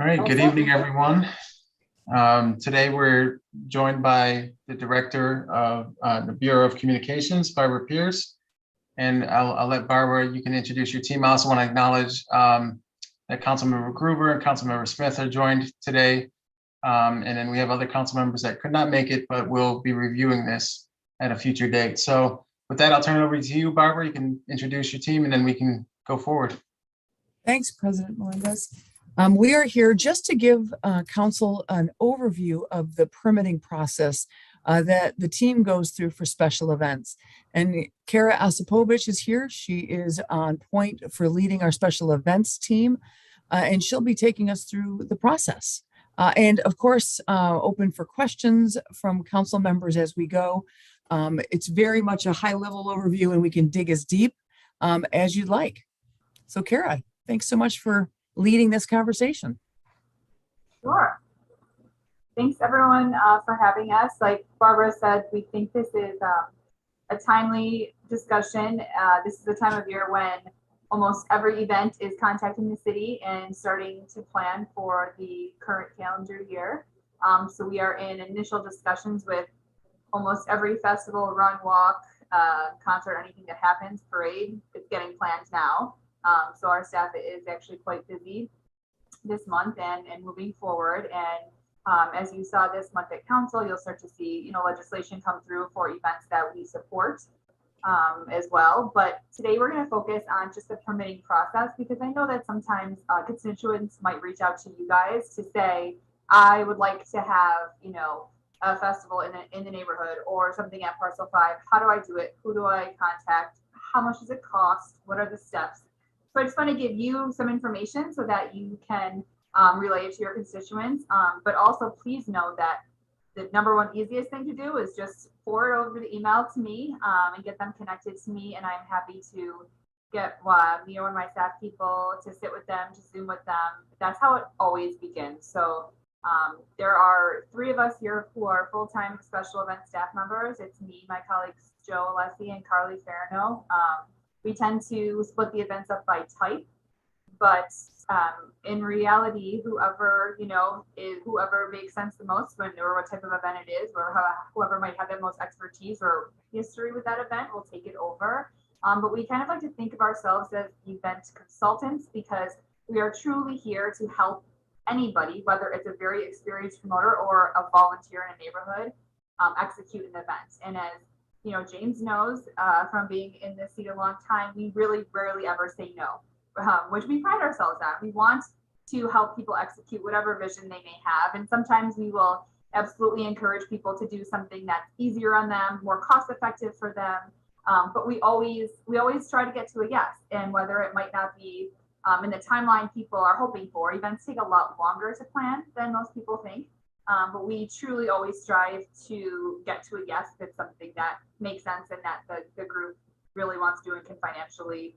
All right, good evening, everyone. Today we're joined by the Director of the Bureau of Communications, Barbara Pierce. And I'll let Barbara, you can introduce your team. I also want to acknowledge that Councilmember Gruber and Councilmember Smith are joined today. And then we have other council members that could not make it, but will be reviewing this at a future date. So with that, I'll turn it over to you, Barbara. You can introduce your team and then we can go forward. Thanks, President Melendez. We are here just to give Council an overview of the permitting process that the team goes through for special events. And Kara Osipovich is here. She is on point for leading our special events team, and she'll be taking us through the process. And of course, open for questions from council members as we go. It's very much a high-level overview, and we can dig as deep as you'd like. So Kara, thanks so much for leading this conversation. Sure. Thanks everyone for having us. Like Barbara said, we think this is a timely discussion. This is the time of year when almost every event is contacting the city and starting to plan for the current calendar year. So we are in initial discussions with almost every festival, run, walk, concert, anything that happens, parade, it's getting planned now. So our staff is actually quite busy this month and moving forward. And as you saw this month at council, you'll start to see, legislation come through for events that we support as well. But today we're going to focus on just the permitting process, because I know that sometimes constituents might reach out to you guys to say, I would like to have, a festival in the neighborhood or something at Parcel 5. How do I do it? Who do I contact? How much does it cost? What are the steps? So I just want to give you some information so that you can relay it to your constituents. But also please know that the number one easiest thing to do is just forward over the email to me and get them connected to me. And I'm happy to get me and my staff people to sit with them, to Zoom with them. That's how it always begins. So there are 3 of us here who are full-time special event staff members. It's me, my colleagues, Joe Alessi and Carly Farino. We tend to split the events up by type, but in reality, whoever makes sense the most or what type of event it is, or whoever might have the most expertise or history with that event will take it over. But we kind of like to think of ourselves as event consultants, because we are truly here to help anybody, whether it's a very experienced promoter or a volunteer in a neighborhood, execute an event. And as James knows from being in this seat a long time, we really rarely ever say no, which we pride ourselves on. We want to help people execute whatever vision they may have. And sometimes we will absolutely encourage people to do something that's easier on them, more cost effective for them. But we always try to get to a yes. And whether it might not be in the timeline people are hoping for, events take a lot longer to plan than most people think. But we truly always strive to get to a yes if it's something that makes sense and that the group really wants to do and can financially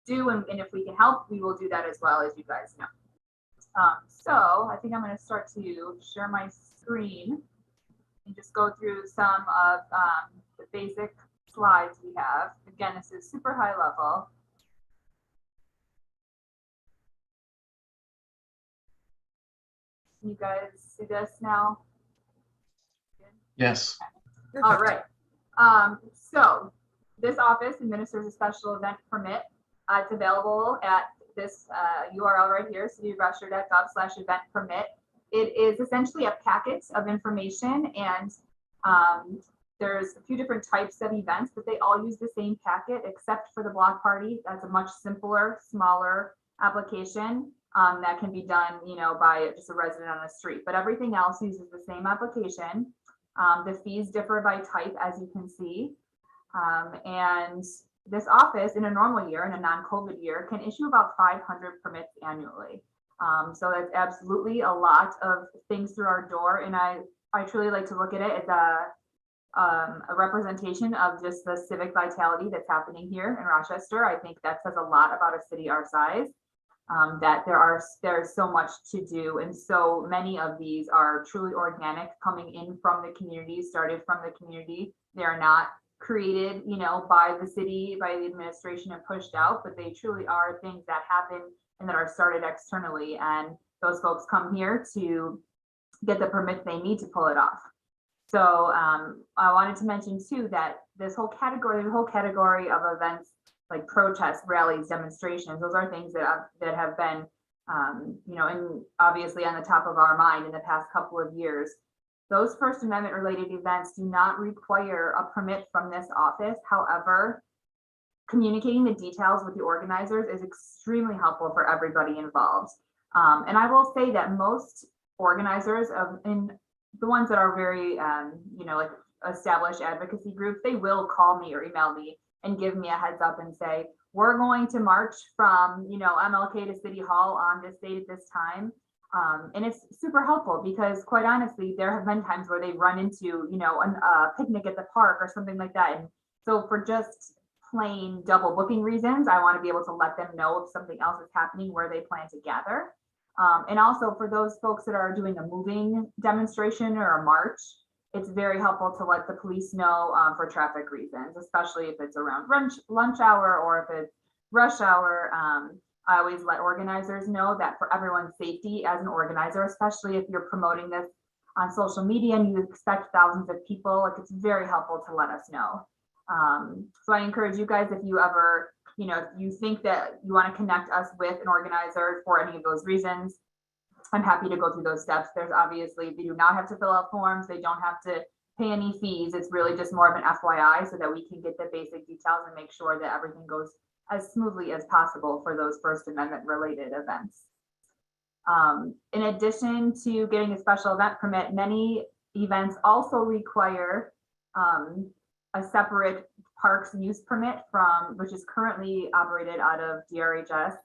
do. And if we can help, we will do that as well, as you guys know. So I think I'm going to start to share my screen and just go through some of the basic slides we have. Again, this is super high level. You guys see this now? Yes. All right. So this office administers a special event permit. It's available at this URL right here, cityofrochester.gov/event permit. It is essentially a packet of information, and there's a few different types of events, but they all use the same packet except for the block party. That's a much simpler, smaller application. That can be done, by just a resident on the street, but everything else uses the same application. The fees differ by type, as you can see. And this office in a normal year, in a non-COVID year, can issue about 500 permits annually. So that's absolutely a lot of things through our door. And I truly like to look at it as a representation of just the civic vitality that's happening here in Rochester. I think that says a lot about a city our size. That there's so much to do, and so many of these are truly organic, coming in from the community, started from the community. They are not created, by the city, by the administration and pushed out, but they truly are things that happen and that are started externally. And those folks come here to get the permits they need to pull it off. So I wanted to mention too that this whole category, of events like protests, rallies, demonstrations, those are things that have been, and obviously on the top of our mind in the past couple of years. Those First Amendment related events do not require a permit from this office. However, communicating the details with the organizers is extremely helpful for everybody involved. And I will say that most organizers in the ones that are very, like established advocacy groups, they will call me or email me and give me a heads up and say, we're going to march from, MLK to City Hall on this date at this time. And it's super helpful because quite honestly, there have been times where they run into, a picnic at the park or something like that. And so for just plain double booking reasons, I want to be able to let them know if something else is happening where they plan to gather. And also for those folks that are doing a moving demonstration or a march, it's very helpful to let the police know for traffic reasons, especially if it's around lunch hour or if it's rush hour. I always let organizers know that for everyone's safety as an organizer, especially if you're promoting this on social media and you expect thousands of people, like it's very helpful to let us know. So I encourage you guys, if you ever, if you think that you want to connect us with an organizer for any of those reasons, I'm happy to go through those steps. There's obviously, they do not have to fill out forms. They don't have to pay any fees. It's really just more of an FYI so that we can get the basic details and make sure that everything goes as smoothly as possible for those First Amendment related events. In addition to getting a special event permit, many events also require a separate parks use permit which is currently operated out of DRHS.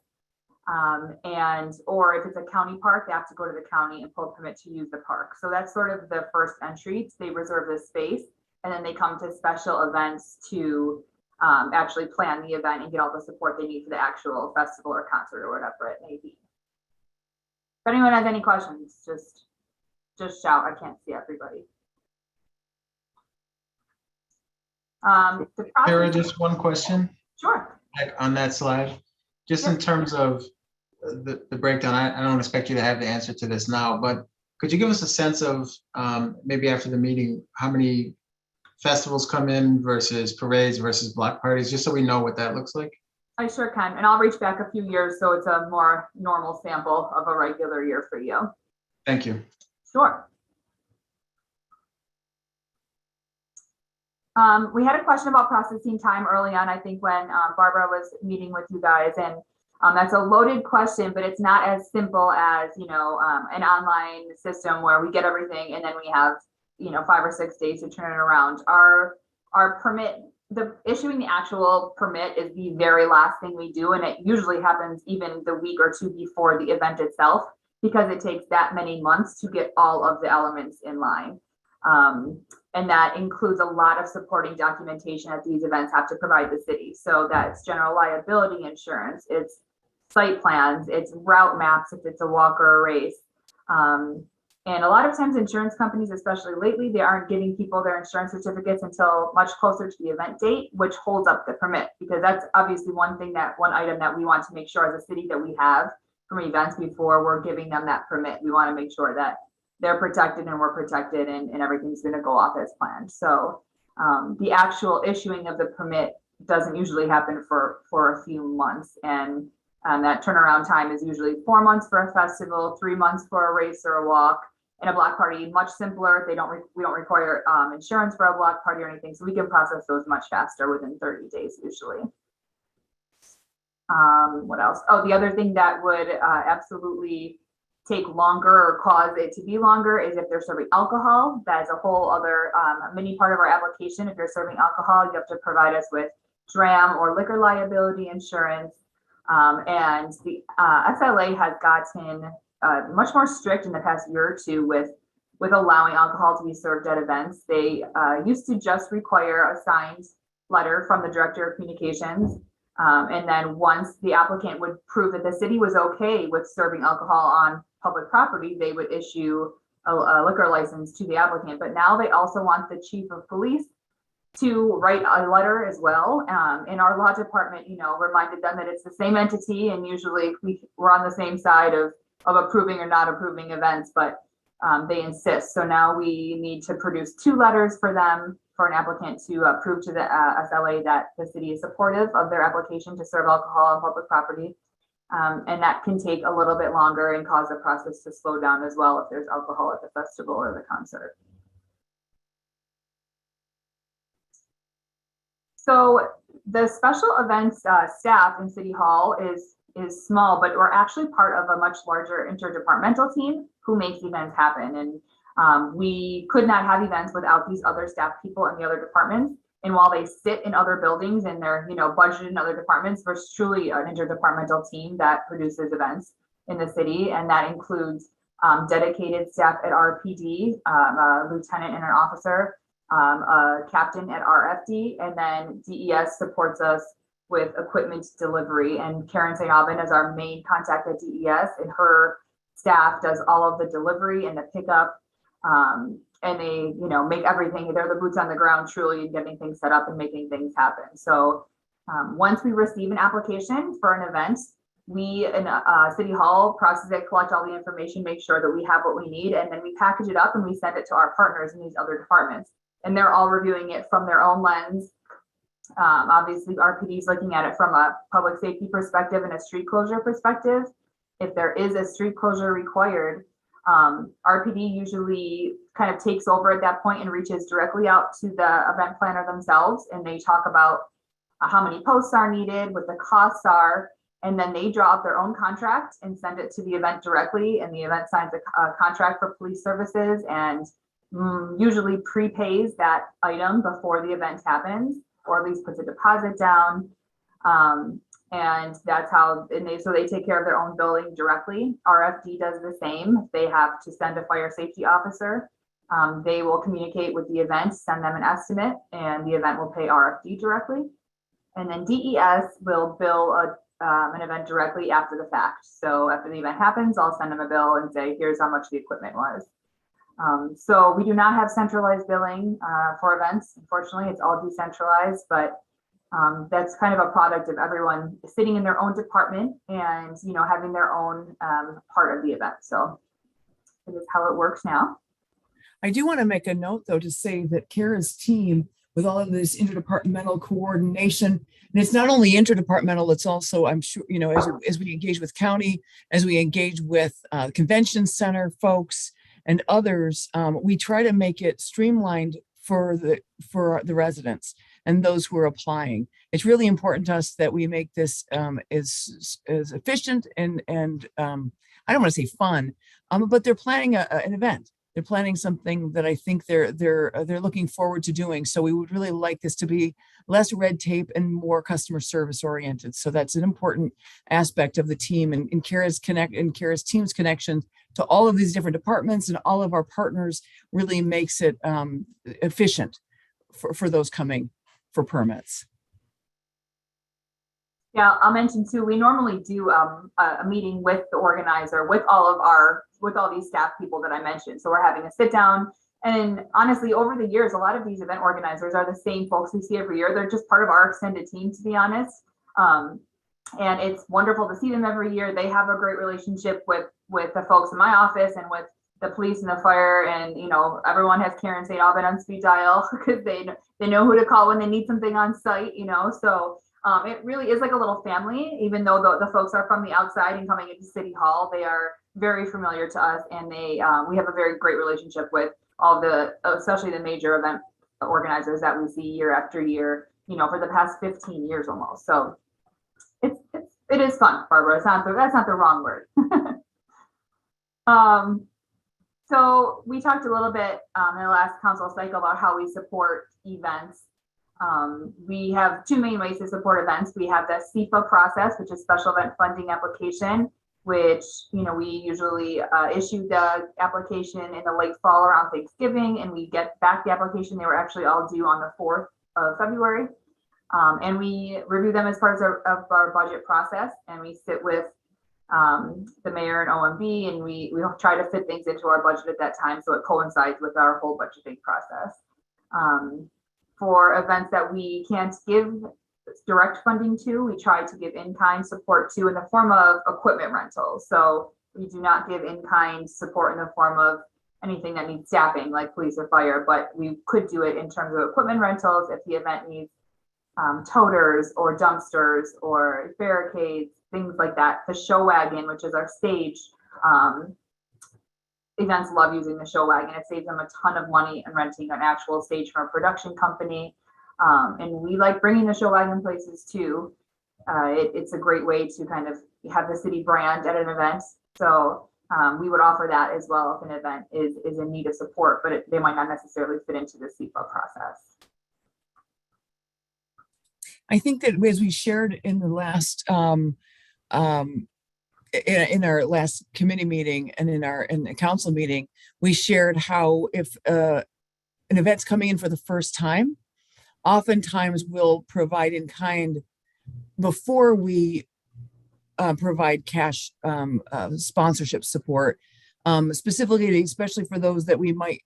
Or if it's a county park, they have to go to the county and pull a permit to use the park. So that's sort of the first entry. They reserve the space and then they come to special events to actually plan the event and get all the support they need for the actual festival or concert or whatever it may be. If anyone has any questions, just shout. I can't see everybody. Sarah, just one question. Sure. Like on that slide, just in terms of the breakdown, I don't expect you to have the answer to this now, but could you give us a sense of maybe after the meeting, how many festivals come in versus parades versus block parties, just so we know what that looks like? I sure can. And I'll reach back a few years so it's a more normal sample of a regular year for you. Thank you. Sure. We had a question about processing time early on, I think when Barbara was meeting with you guys, and that's a loaded question, but it's not as simple as, an online system where we get everything and then we have, 5 or 6 days to turn it around. Our permit, issuing the actual permit is the very last thing we do. And it usually happens even the week or two before the event itself, because it takes that many months to get all of the elements in line. And that includes a lot of supporting documentation that these events have to provide the city. So that's general liability insurance, it's site plans, it's route maps if it's a walk or a race. And a lot of times insurance companies, especially lately, they aren't giving people their insurance certificates until much closer to the event date, which holds up the permit, because that's obviously one item that we want to make sure as a city that we have from events before we're giving them that permit. We want to make sure that they're protected and we're protected and everything's going to go off as planned. So the actual issuing of the permit doesn't usually happen for a few months. And that turnaround time is usually 4 months for a festival, 3 months for a race or a walk, and a block party, much simpler. We don't require insurance for a block party or anything. So we can process those much faster within 30 days usually. What else? Oh, the other thing that would absolutely take longer or cause it to be longer is if they're serving alcohol. That is a whole other mini part of our application. If you're serving alcohol, you have to provide us with DRAM or liquor liability insurance. And the SLA has gotten much more strict in the past year or two with allowing alcohol to be served at events. They used to just require a signed letter from the director of communications. And then once the applicant would prove that the city was okay with serving alcohol on public property, they would issue a liquor license to the applicant. But now they also want the chief of police to write a letter as well. And our law department, reminded them that it's the same entity, and usually we're on the same side of approving or not approving events, but they insist. So now we need to produce 2 letters for them, for an applicant to prove to the SLA that the city is supportive of their application to serve alcohol on public property. And that can take a little bit longer and cause the process to slow down as well if there's alcohol at the festival or the concert. So the special events staff in City Hall is small, but we're actually part of a much larger interdepartmental team who makes events happen. And we could not have events without these other staff people in the other departments. And while they sit in other buildings and they're, budgeted in other departments, there's truly an interdepartmental team that produces events in the city. And that includes dedicated staff at RPD, a lieutenant and an officer, a captain at RFD, and then DES supports us with equipment delivery. And Karen St. Aubin is our main contact at DES, and her staff does all of the delivery and the pickup. And they, make everything, they're the boots on the ground truly in getting things set up and making things happen. So once we receive an application for an event, we in City Hall process it, collect all the information, make sure that we have what we need, and then we package it up and we send it to our partners in these other departments. And they're all reviewing it from their own lens. Obviously, RPD is looking at it from a public safety perspective and a street closure perspective. If there is a street closure required, RPD usually kind of takes over at that point and reaches directly out to the event planner themselves, and they talk about how many posts are needed, what the costs are, and then they draw up their own contract and send it to the event directly, and the event signs a contract for police services and usually prepays that item before the event happens, or at least puts a deposit down. And that's how, so they take care of their own billing directly. RFD does the same. They have to send a fire safety officer. They will communicate with the event, send them an estimate, and the event will pay RFD directly. And then DES will bill an event directly after the fact. So after the event happens, I'll send them a bill and say, here's how much the equipment was. So we do not have centralized billing for events. Unfortunately, it's all decentralized, but that's kind of a product of everyone sitting in their own department and, having their own part of the event. So it is how it works now. I do want to make a note, though, to say that Kara's team, with all of this interdepartmental coordination, and it's not only interdepartmental, it's also, I'm sure, as we engage with county, as we engage with convention center folks and others, we try to make it streamlined for the residents and those who are applying. It's really important to us that we make this as efficient and I don't want to say fun, but they're planning an event. They're planning something that I think they're looking forward to doing. So we would really like this to be less red tape and more customer service oriented. So that's an important aspect of the team, and Kara's team's connection to all of these different departments and all of our partners really makes it efficient for those coming for permits. Yeah, I'll mention too, we normally do a meeting with the organizer, with all these staff people that I mentioned. So we're having a sit down, and honestly, over the years, a lot of these event organizers are the same folks we see every year. They're just part of our extended team, to be honest. And it's wonderful to see them every year. They have a great relationship with the folks in my office and with the police and the fire, and everyone has Karen St. Aubin on speed dial because they know who to call when they need something on site. So it really is like a little family, even though the folks are from the outside and coming into City Hall. They are very familiar to us, and we have a very great relationship with all especially the major event organizers that we see year after year, for the past 15 years almost. So it is fun, Barbara. That's not the wrong word. So we talked a little bit in the last council cycle about how we support events. We have 2 main ways to support events. We have the SEPA process, which is special event funding application, which, we usually issue the application in the late fall around Thanksgiving, and we get back the application. They were actually all due on the 4th of February. And we review them as part of our budget process, and we sit with the mayor and OMB, and we try to fit things into our budget at that time so it coincides with our whole budgeting process. For events that we can't give direct funding to, we try to give in-kind support to in the form of equipment rentals. So We do not give in-kind support in the form of anything that needs staffing like police or fire, but we could do it in terms of equipment rentals if the event needs toters or dumpsters or barricades, things like that. The show wagon, which is our stage, events love using the show wagon. It saves them a ton of money and renting an actual stage from a production company. And we like bringing the show wagon places too. It's a great way to kind of have the city brand at an event. So we would offer that as well if an event is in need of support, but they might not necessarily fit into the CEPA process. I think that as we shared in the last in our last committee meeting and in the council meeting, we shared how if an event's coming in for the first time, oftentimes we'll provide in kind before we provide cash sponsorship support, specifically, especially for those that we might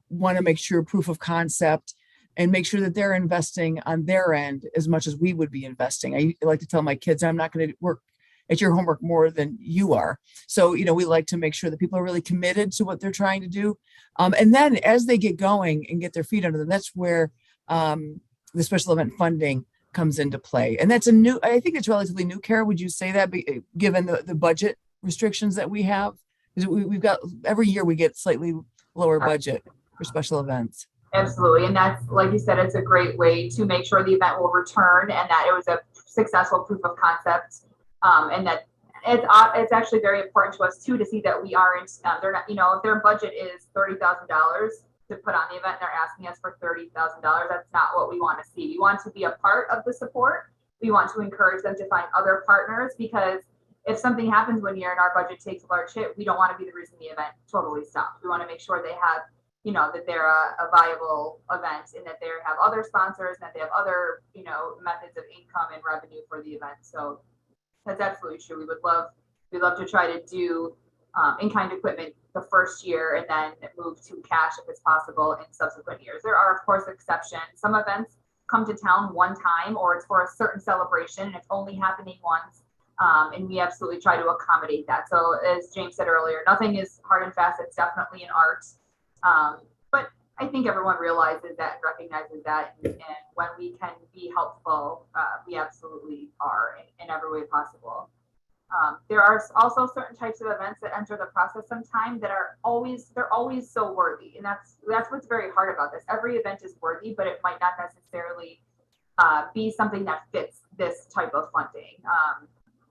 want to make sure proof of concept and make sure that they're investing on their end as much as we would be investing. I like to tell my kids, I'm not going to work at your homework more than you are. So, we like to make sure that people are really committed to what they're trying to do. And then as they get going and get their feet under them, that's where the special event funding comes into play. And that's I think it's relatively new, Kara. Would you say that given the budget restrictions that we have? Because we've got, every year we get slightly lower budget for special events. Absolutely. And that's, like you said, it's a great way to make sure the event will return and that it was a successful proof of concept. And that it's actually very important to us too, to see that we aren't, they're not, if their budget is $30,000 to put on the event and they're asking us for $30,000, that's not what we want to see. We want to be a part of the support. We want to encourage them to find other partners, because if something happens one year and our budget takes a large hit, we don't want to be the reason the event totally stops. We want to make sure they have, that they're a viable event and that they have other sponsors and that they have other, methods of income and revenue for the event. So that's absolutely true. We'd love to try to do in-kind equipment the first year and then move to cash if it's possible in subsequent years. There are, of course, exceptions. Some events come to town one time, or it's for a certain celebration and it's only happening once. And we absolutely try to accommodate that. So as James said earlier, nothing is hard and fast. It's definitely an art. But I think everyone realizes that and recognizes that. And when we can be helpful, we absolutely are in every way possible. There are also certain types of events that enter the process sometime that they're always so worthy. And that's what's very hard about this. Every event is worthy, but it might not necessarily be something that fits this type of funding.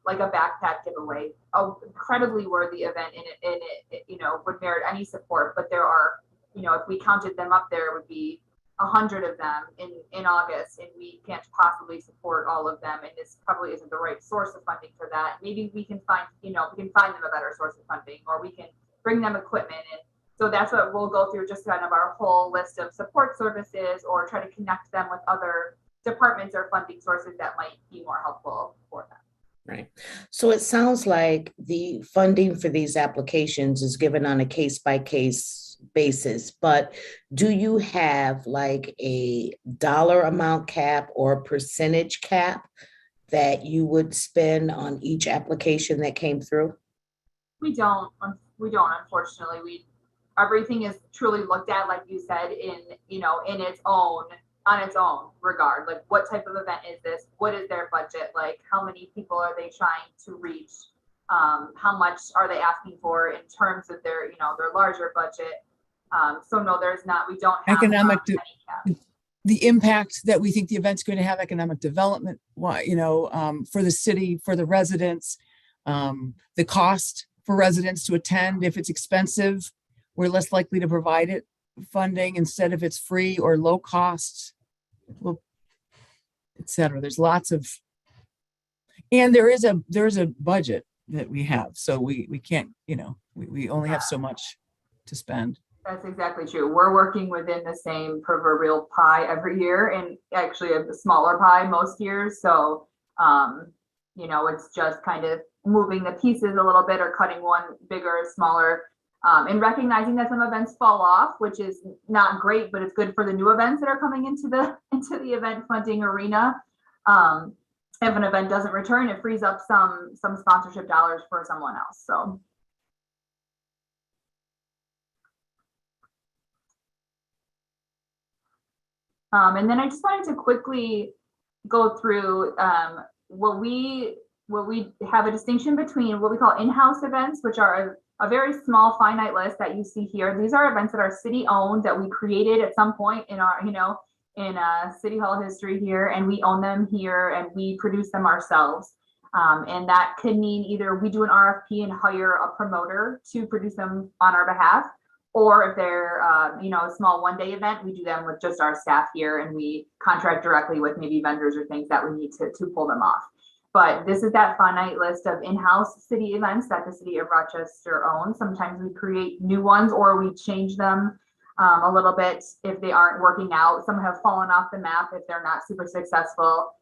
Like a backpack giveaway, an incredibly worthy event in it, would merit any support. But there are, if we counted them up, there would be 100 of them in August, and we can't possibly support all of them. And this probably isn't the right source of funding for that. Maybe we can find, them a better source of funding, or we can bring them equipment. And so that's what we'll go through, just kind of our whole list of support services, or try to connect them with other departments or funding sources that might be more helpful for them. Right. So it sounds like the funding for these applications is given on a case-by-case basis, but do you have like a dollar amount cap or percentage cap that you would spend on each application that came through? We don't, unfortunately. Everything is truly looked at, like you said, on its own regard. Like, what type of event is this? What is their budget? Like, how many people are they trying to reach? How much are they asking for in terms of their larger budget? So no, we don't have the impact that we think the event's going to have, economic development, for the city, for the residents, the cost for residents to attend. If it's expensive, we're less likely to provide it funding instead if it's free or low cost, et cetera. There's lots of, and there is a budget that we have. So we can't, we only have so much to spend. That's exactly true. We're working within the same proverbial pie every year, and actually a smaller pie most years. So, it's just kind of moving the pieces a little bit, or cutting one bigger, smaller, and recognizing that some events fall off, which is not great, but it's good for the new events that are coming into the event funding arena. If an event doesn't return, it frees up some sponsorship dollars for someone else. So And then I just wanted to quickly go through what we have a distinction between what we call in-house events, which are a very small finite list that you see here. These are events that are city owned, that we created at some point in our, in City Hall history here, and we own them here and we produce them ourselves. And that could mean either we do an RFP and hire a promoter to produce them on our behalf, or if they're, a small one-day event, we do them with just our staff here and we contract directly with maybe vendors or things that we need to pull them off. But this is that finite list of in-house city events that the city of Rochester owns. Sometimes we create new ones or we change them a little bit if they aren't working out. Some have fallen off the map if they're not super successful.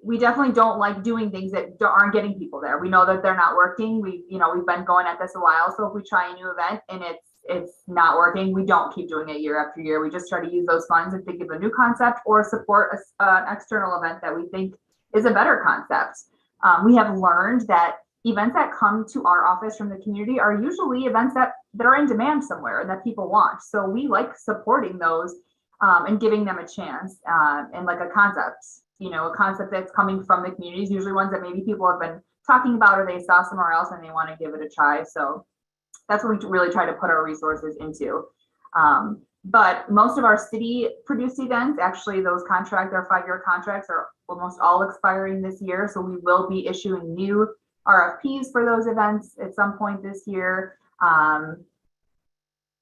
We definitely don't like doing things that aren't getting people there. We know that they're not working. We've been going at this a while. So if we try a new event and it's not working, we don't keep doing it year after year. We just try to use those funds and think of a new concept or support an external event that we think is a better concept. We have learned that events that come to our office from the community are usually events that are in demand somewhere and that people want. So we like supporting those and giving them a chance and like a concept. A concept that's coming from the communities, usually ones that maybe people have been talking about or they saw somewhere else and they want to give it a try. So that's what we really try to put our resources into. But most of our city produced events, actually those contracts, our 5-year contracts are almost all expiring this year. So we will be issuing new RFPs for those events at some point this year. The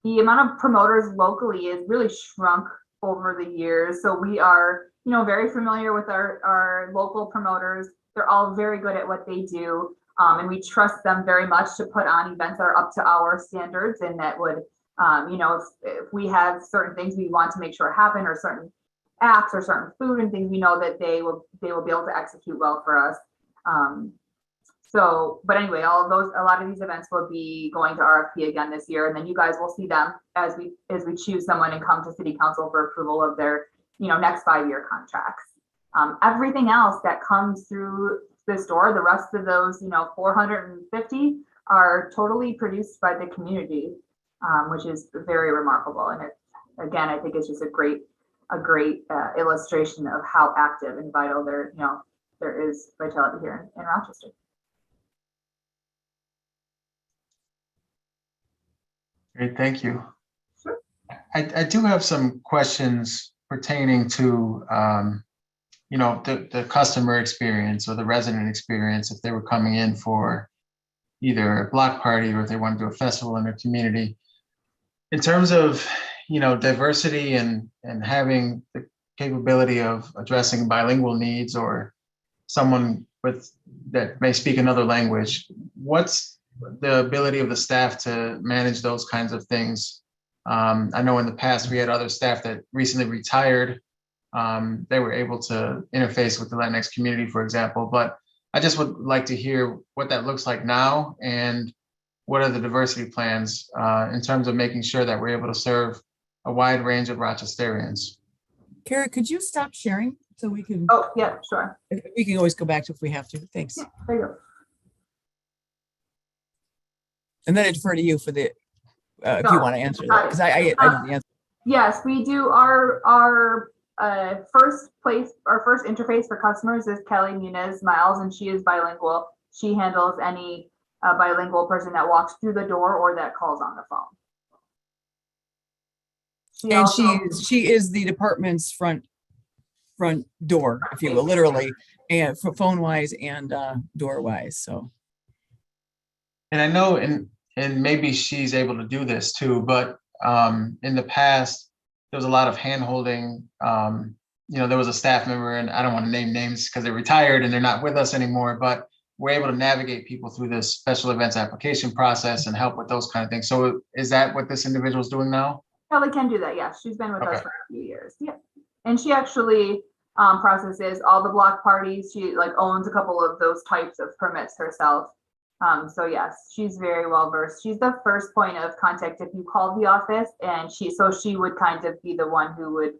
amount of promoters locally is really shrunk over the years. So we are very familiar with our local promoters. They're all very good at what they do. And we trust them very much to put on events that are up to our standards. And that would, if we have certain things we want to make sure happen, or certain acts or certain food and things, we know that they will be able to execute well for us. But anyway, a lot of these events will be going to RFP again this year. And then you guys will see them as we choose someone and come to city council for approval of their next 5-year contracts. Everything else that comes through this door, the rest of those, 450 are totally produced by the community, which is very remarkable. And I think it's just a great illustration of how active and vital there is vitality here in Rochester. Great, thank you. Sure. I do have some questions pertaining to the customer experience or the resident experience if they were coming in for either a block party or if they want to do a festival in their community. In terms of diversity and having the capability of addressing bilingual needs or someone that may speak another language, what's the ability of the staff to manage those kinds of things? I know in the past we had other staff that recently retired. They were able to interface with the Latinx community, for example, but I just would like to hear what that looks like now and what are the diversity plans in terms of making sure that we're able to serve a wide range of Rochesterians. Kara, could you stop sharing so we can? Oh, yeah, sure. We can always go back to if we have to. Thanks. Yeah, there you go. And then I defer to you for the if you want to answer that, because I didn't answer. Yes, we do. Our first interface for customers is Kelly Muniz Miles, and she is bilingual. She handles any bilingual person that walks through the door or that calls on the phone. She is the department's front door, if you will, literally, and for phone wise and door wise. So. And I know, and maybe she's able to do this too, but in the past, there was a lot of hand-holding. There was a staff member, and I don't want to name names because they're retired and they're not with us anymore, but we're able to navigate people through this special events application process and help with those kind of things. So is that what this individual is doing now? Kelly can do that, yes. She's been with us for a few years. Yeah. And she actually processes all the block parties. She owns a couple of those types of permits herself. So yes, she's very well versed. She's the first point of contact if you called the office, and she would kind of be the one who would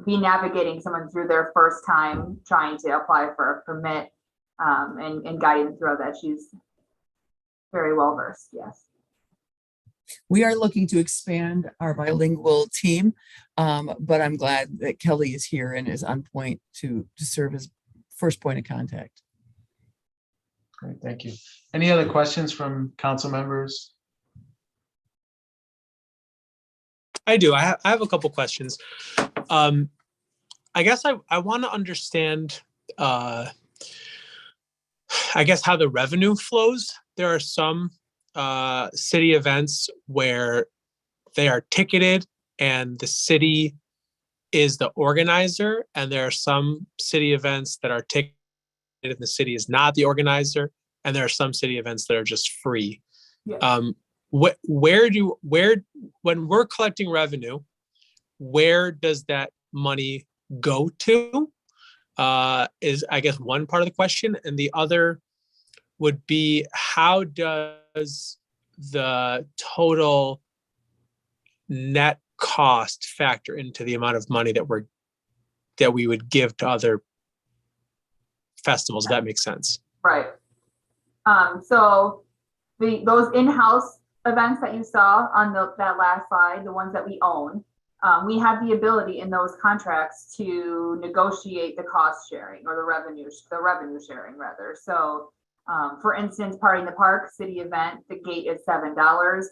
be navigating someone through their first time trying to apply for a permit and guiding them through that. She's very well versed. Yes. We are looking to expand our bilingual team, but I'm glad that Kelly is here and is on point to serve as first point of contact. Great, thank you. Any other questions from council members? I do. I have a couple questions. I guess I want to understand, I guess, how the revenue flows. There are some city events where they are ticketed and the city is the organizer, and there are some city events that are ticketed and the city is not the organizer, and there are some city events that are just free. Yeah. When we're collecting revenue, where does that money go to? Is, I guess, one part of the question. And the other would be, how does the total net cost factor into the amount of money that we would give to other festivals? If that makes sense. Right. So those in-house events that you saw on that last slide, the ones that we own, we have the ability in those contracts to negotiate the cost sharing or the revenue sharing rather. So for instance, Party in the Park city event, the gate is $7.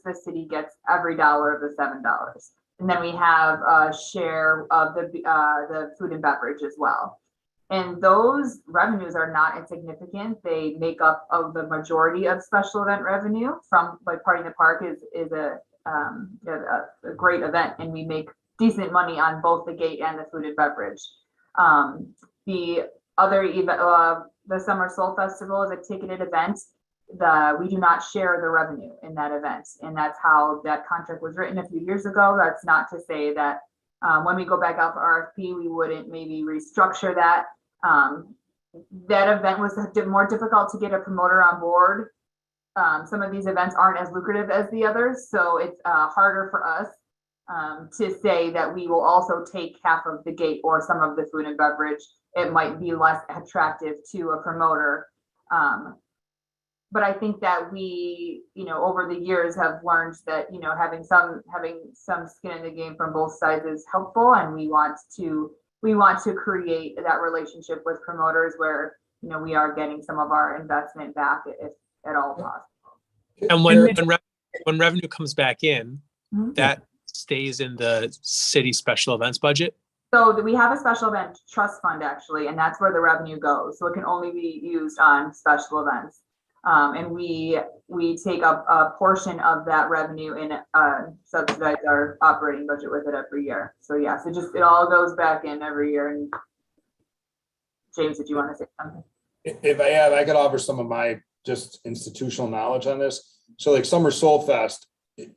The city gets every dollar of the $7. And then we have a share of the food and beverage as well. And those revenues are not insignificant. They make up of the majority of special event revenue from, like, Party in the Park is a great event, and we make decent money on both the gate and the food and beverage. The other event, the Summer Soul Festival, is a ticketed event. We do not share the revenue in that event, and that's how that contract was written a few years ago. That's not to say that when we go back out for RFP, we wouldn't maybe restructure that. That event was more difficult to get a promoter on board. Some of these events aren't as lucrative as the others, so it's harder for us to say that we will also take half of the gate or some of the food and beverage. It might be less attractive to a promoter. But I think that we, over the years have learned that, having some skin in the game from both sides is helpful, and we want to create that relationship with promoters where, we are getting some of our investment back if at all possible. And when revenue comes back in, that stays in the city special events budget? So we have a special event trust fund, actually, and that's where the revenue goes. So it can only be used on special events. And we take up a portion of that revenue and subsidize our operating budget with it every year. So yeah, so it all goes back in every year. And James, did you want to say something? If I could offer some of my just institutional knowledge on this. So like Summer Soul Fest,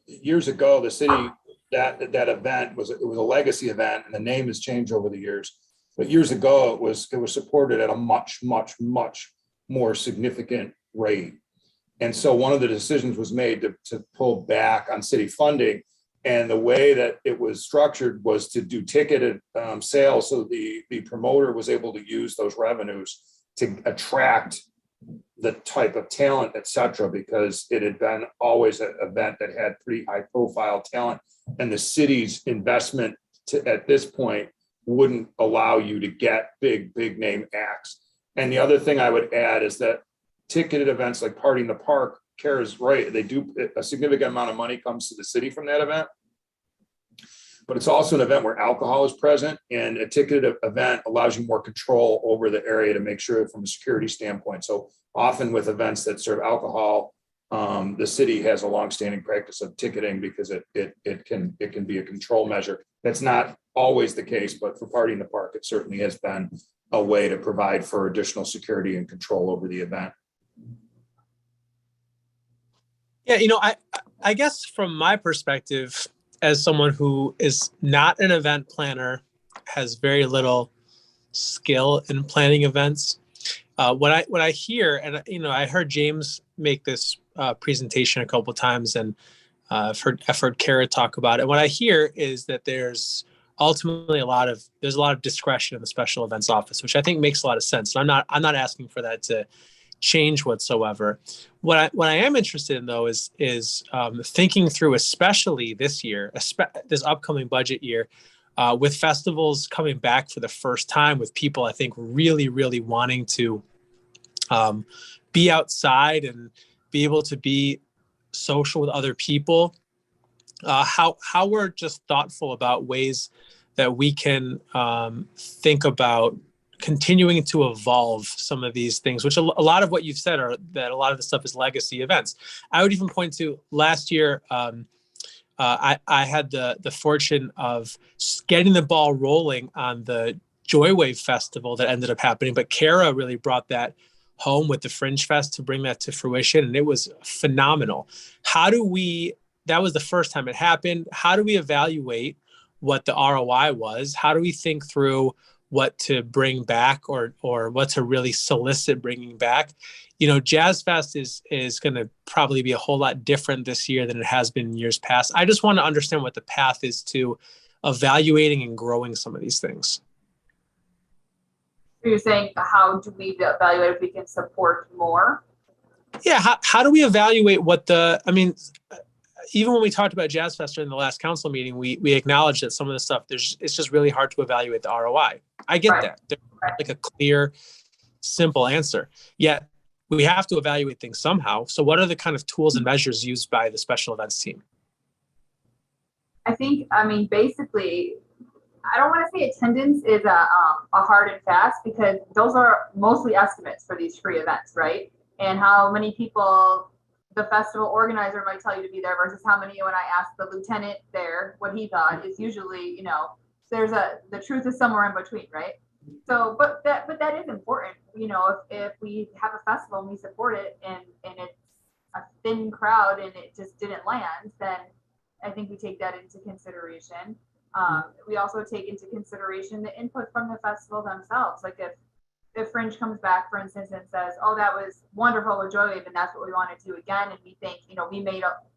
years ago, the city, that event was a legacy event, and the name has changed over the years. But years ago, it was supported at a much more significant rate. And so one of the decisions was made to pull back on city funding. And the way that it was structured was to do ticketed sales. So the promoter was able to use those revenues to attract the type of talent, et cetera, because it had been always an event that had pretty high profile talent. And the city's investment at this point wouldn't allow you to get big name acts. And the other thing I would add is that ticketed events like Party in the Park, Kara's right, they do, a significant amount of money comes to the city from that event. But it's also an event where alcohol is present, and a ticketed event allows you more control over the area to make sure from a security standpoint. So often with events that serve alcohol, the city has a longstanding practice of ticketing because it can be a control measure. That's not always the case, but for Party in the Park, it certainly has been a way to provide for additional security and control over the event. Yeah, I guess from my perspective, as someone who is not an event planner, has very little skill in planning events, what I hear, and I heard James make this presentation a couple of times, and I've heard Kara talk about it. What I hear is that there's ultimately a lot of discretion in the special events office, which I think makes a lot of sense. And I'm not asking for that to change whatsoever. What I am interested in though is thinking through, especially this year, this upcoming budget year, with festivals coming back for the first time, with people I think really, really wanting to be outside and be able to be social with other people. How we're just thoughtful about ways that we can think about continuing to evolve some of these things, which a lot of what you've said are that a lot of the stuff is legacy events. I would even point to last year. I had the fortune of getting the ball rolling on the Joywave Festival that ended up happening, but Kara really brought that home with the Fringe Fest to bring that to fruition, and it was phenomenal. That was the first time it happened. How do we evaluate what the ROI was? How do we think through what to bring back or what to really solicit bringing back? You know, Jazz Fest is going to probably be a whole lot different this year than it has been in years past. I just want to understand what the path is to evaluating and growing some of these things. So you're saying, how do we evaluate if we can support more? Yeah, how do we evaluate even when we talked about Jazz Fest during the last council meeting, we acknowledged that some of the stuff, it's just really hard to evaluate the ROI. I get that. There's like a clear, simple answer. Yet we have to evaluate things somehow. So what are the kind of tools and measures used by the special events team? Basically, I don't want to say attendance is a hard and fast, because those are mostly estimates for these free events, right? And how many people the festival organizer might tell you to be there versus how many, when I asked the lieutenant there what he thought, is usually, the truth is somewhere in between, right? So, but that is important. If we have a festival and we support it and it's a thin crowd and it just didn't land, then I think we take that into consideration. We also take into consideration the input from the festival themselves. Like if Fringe comes back, for instance, and says, "Oh, that was wonderful with Joywave, and that's what we want to do again," and we think,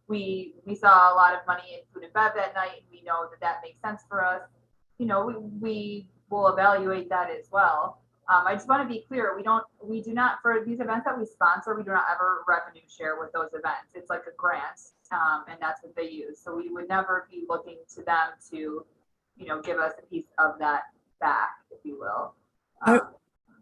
we saw a lot of money in food and bev that night, and we know that makes sense for us. We will evaluate that as well. I just want to be clear: we do not, for these events that we sponsor, we do not ever revenue share with those events. It's like a grant, and that's what they use. So we would never be looking to them to, give us a piece of that back, if you will.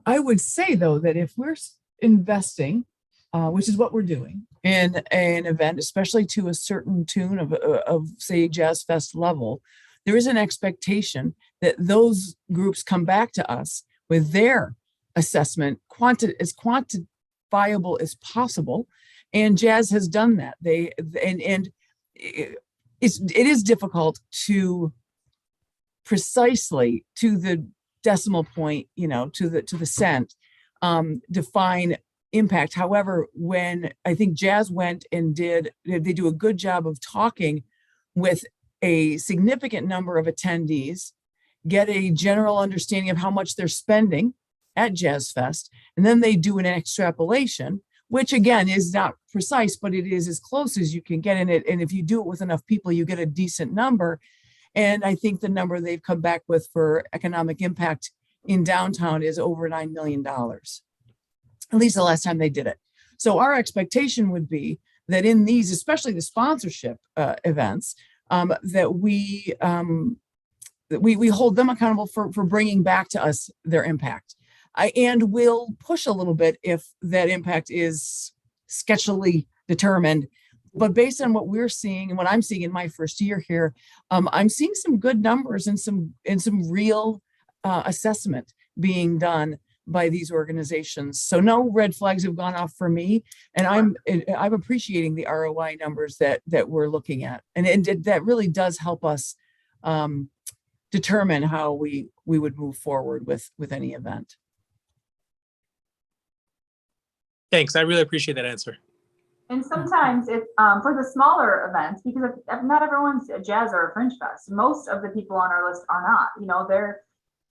I would say, though, that if we're investing, which is what we're doing, in an event, especially to a certain tune of say, Jazz Fest level, there is an expectation that those groups come back to us with their assessment as quantifiable as possible. And Jazz has done that. It is difficult to precisely, to the decimal point, to the cent, define impact. However, when I think Jazz went and they do a good job of talking with a significant number of attendees, get a general understanding of how much they're spending at Jazz Fest, and then they do an extrapolation, which again is not precise, but it is as close as you can get in it. And if you do it with enough people, you get a decent number. And I think the number they've come back with for economic impact in downtown is over $9 million, at least the last time they did it. So our expectation would be that in these, especially the sponsorship events, that we hold them accountable for bringing back to us their impact. And we'll push a little bit if that impact is sketchily determined. But based on what we're seeing and what I'm seeing in my first year here, I'm seeing some good numbers and some real assessment being done by these organizations. So no red flags have gone off for me, and I'm appreciating the ROI numbers that we're looking at, and that really does help us determine how we would move forward with any event. Thanks. I really appreciate that answer. And sometimes it's for the smaller events, because not everyone's a Jazz or a Fringe Fest. Most of the people on our list are not.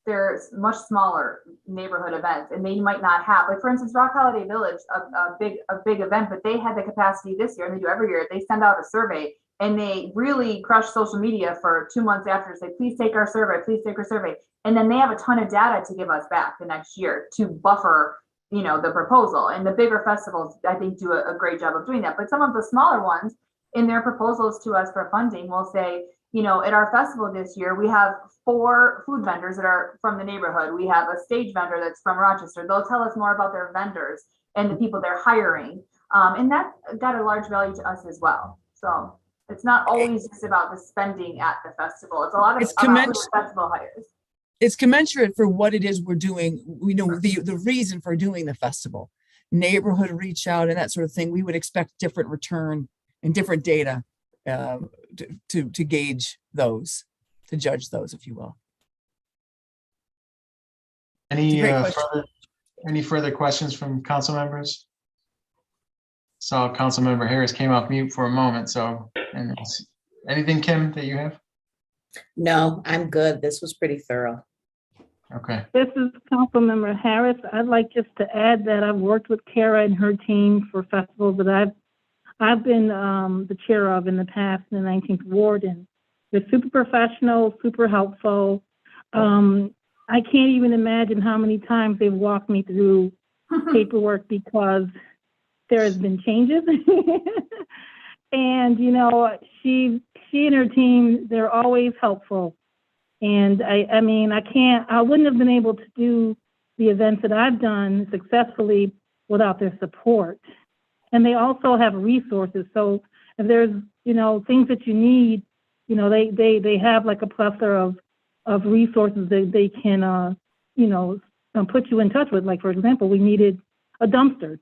They're much smaller neighborhood events, and they might not have, like, for instance, Rock Holiday Village, a big event, but they had the capacity this year, and they do every year. They send out a survey, and they really crush social media for 2 months after to say, please take our survey, please take our survey. And then they have a ton of data to give us back the next year to buffer, the proposal. And the bigger festivals, I think, do a great job of doing that. But some of the smaller ones in their proposals to us for funding will say, at our festival this year, we have 4 food vendors that are from the neighborhood. We have a stage vendor that's from Rochester. They'll tell us more about their vendors and the people they're hiring. And that got a large value to us as well. So it's not always just about the spending at the festival. It's a lot of about who the festival hires. It's commensurate for what it is we're doing. We know the reason for doing the festival, neighborhood reach out and that sort of thing. We would expect different return and different data to gauge those, to judge those, if you will. Any further questions from council members? Saw Councilmember Harris came off mute for a moment. So, anything, Kim, that you have? No, I'm good. This was pretty thorough. Okay. This is Councilmember Harris. I'd like just to add that I've worked with Kara and her team for festivals that I've been the chair of in the past in the 19th Ward, and they're super professional, super helpful. I can't even imagine how many times they've walked me through paperwork because there has been changes. And, she and her team, they're always helpful. And I mean, I wouldn't have been able to do the events that I've done successfully without their support. And they also have resources. So if there's, things that you need, they have like a plethora of resources that they can, put you in touch with. Like, for example, we needed a dumpster.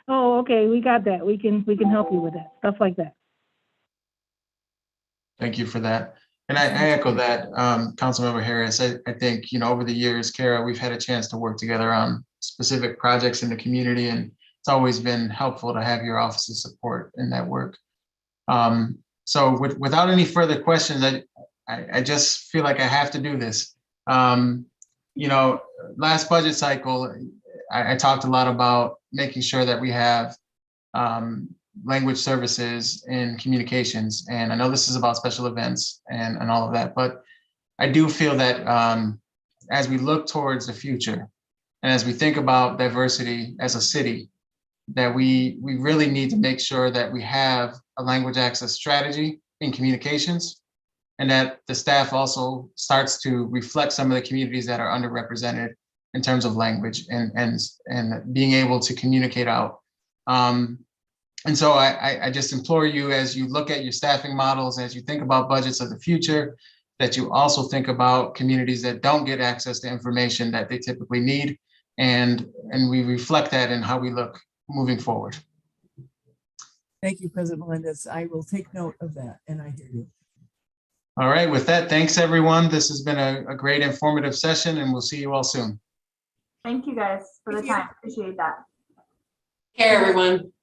Oh, okay, we got that. We can help you with that, stuff like that. Thank you for that. And I echo that, Councilmember Harris. I think, over the years, Kara, we've had a chance to work together on specific projects in the community, and it's always been helpful to have your office's support in that work. So without any further questions, I just feel like I have to do this. Last budget cycle, I talked a lot about making sure that we have language services in communications. And I know this is about special events and all of that, but I do feel that as we look towards the future and as we think about diversity as a city, that we really need to make sure that we have a language access strategy in communications, and that the staff also starts to reflect some of the communities that are underrepresented in terms of language and being able to communicate out. And so I just implore you, as you look at your staffing models, as you think about budgets of the future, that you also think about communities that don't get access to information that they typically need. And we reflect that in how we look moving forward. Thank you, President Melendez. I will take note of that, and I hear you. All right, with that, thanks everyone. This has been a great informative session, and we'll see you all soon. Thank you guys for the time. Appreciate that. Care, everyone.